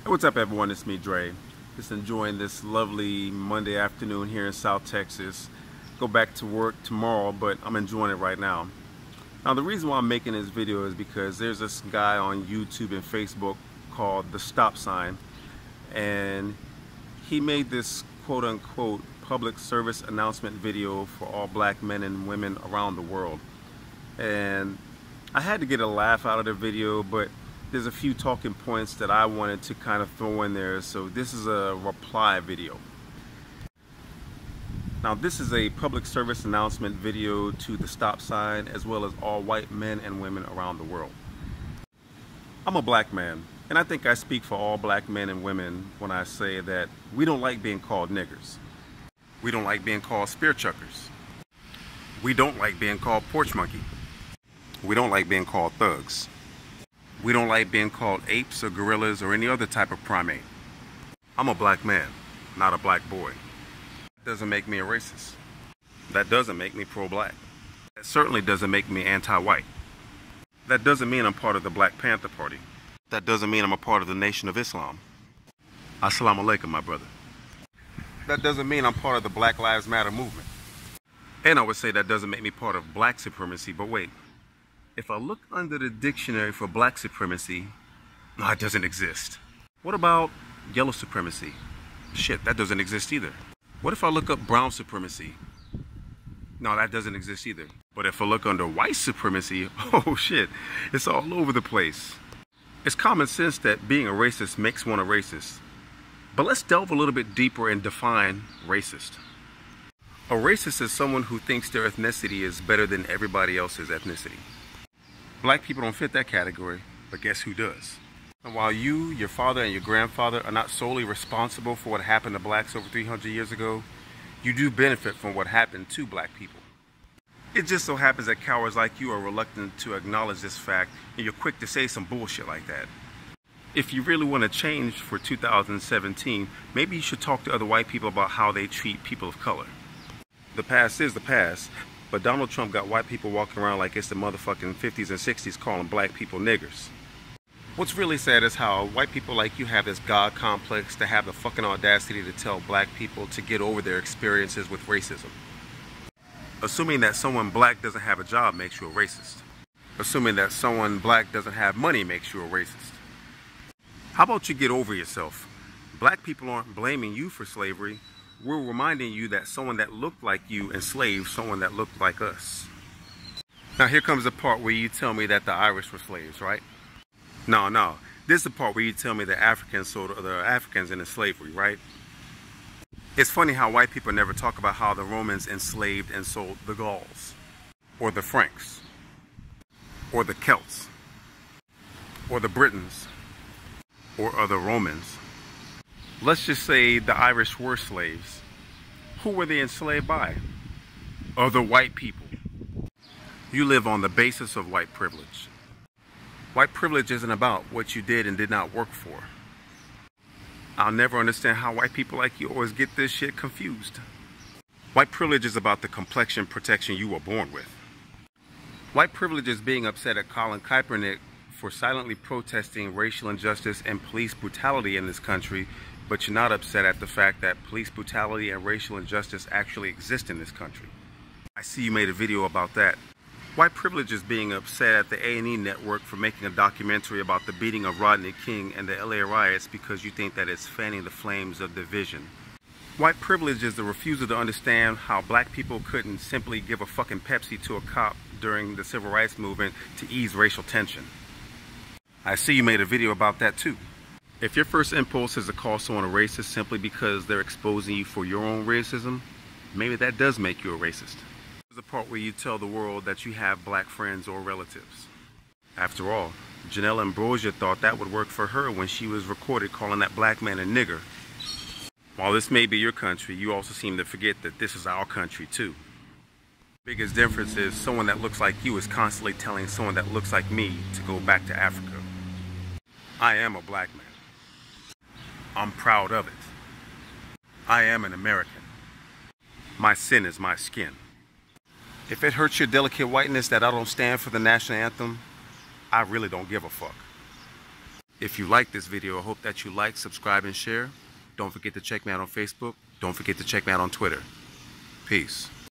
Hey, what's up, everyone? It's me, Dre. Just enjoying this lovely Monday afternoon here in South Texas. Go back to work tomorrow, but I'm enjoying it right now. Now, the reason why I'm making this video is because there's this guy on YouTube and Facebook called The Stop Sign, and he made this quote-unquote public service announcement video for all black men and women around the world. And I had to get a laugh out of the video, but there's a few talking points that I wanted to kind of throw in there, so this is a reply video. Now, this is a public service announcement video to the stop sign as well as all white men and women around the world. I'm a black man, and I think I speak for all black men and women when I say that we don't like being called niggers. We don't like being called spear chuckers. We don't like being called porch monkey. We don't like being called thugs. We don't like being called apes or gorillas or any other type of primate. I'm a black man, not a black boy. That doesn't make me a racist. That doesn't make me pro-black. That certainly doesn't make me anti-white. That doesn't mean I'm part of the Black Panther Party. That doesn't mean I'm a part of the Nation of Islam. Assalamu alaikum, my brother. That doesn't mean I'm part of the Black Lives Matter movement. And I would say that doesn't make me part of black supremacy, but wait. If I look under the dictionary for black supremacy, no, it doesn't exist. What about yellow supremacy? Shit, that doesn't exist either. What if I look up brown supremacy? No, that doesn't exist either. But if I look under white supremacy, oh shit, it's all over the place. It's common sense that being a racist makes one a racist. But let's delve a little bit deeper and define racist. A racist is someone who thinks their ethnicity is better than everybody else's ethnicity. Black people don't fit that category, but guess who does? And while you, your father, and your grandfather are not solely responsible for what happened to blacks over 300 years ago, you do benefit from what happened to black people. It just so happens that cowards like you are reluctant to acknowledge this fact, and you're quick to say some bullshit like that. If you really want to change for 2017, maybe you should talk to other white people about how they treat people of color. The past is the past. But Donald Trump got white people walking around like it's the motherfucking 50s and 60s calling black people niggers. What's really sad is how white people like you have this God complex to have the fucking audacity to tell black people to get over their experiences with racism. Assuming that someone black doesn't have a job makes you a racist. Assuming that someone black doesn't have money makes you a racist. How about you get over yourself? Black people aren't blaming you for slavery. We're reminding you that someone that looked like you enslaved someone that looked like us. Now here comes the part where you tell me that the Irish were slaves, right? No. This is the part where you tell me the Africans sold the Africans into slavery, right? It's funny how white people never talk about how the Romans enslaved and sold the Gauls, or the Franks, or the Celts, or the Britons, or other Romans. Let's just say the Irish were slaves. Who were they enslaved by? Other white people. You live on the basis of white privilege. White privilege isn't about what you did and did not work for. I'll never understand how white people like you always get this shit confused. White privilege is about the complexion protection you were born with. White privilege is being upset at Colin Kaepernick for silently protesting racial injustice and police brutality in this country, but you're not upset at the fact that police brutality and racial injustice actually exist in this country. I see you made a video about that. White privilege is being upset at the A&E network for making a documentary about the beating of Rodney King and the LA riots because you think that it's fanning the flames of division. White privilege is the refusal to understand how black people couldn't simply give a fucking Pepsi to a cop during the civil rights movement to ease racial tension. I see you made a video about that too. If your first impulse is to call someone a racist simply because they're exposing you for your own racism, maybe that does make you a racist. This is the part where you tell the world that you have black friends or relatives. After all, Janelle Ambrosia thought that would work for her when she was recorded calling that black man a nigger. While this may be your country, you also seem to forget that this is our country too. The biggest difference is someone that looks like you is constantly telling someone that looks like me to go back to Africa. I am a black man. I'm proud of it. I am an American. My sin is my skin. If it hurts your delicate whiteness that I don't stand for the national anthem, I really don't give a fuck. If you like this video, I hope that you like, subscribe, and share. Don't forget to check me out on Facebook. Don't forget to check me out on Twitter. Peace.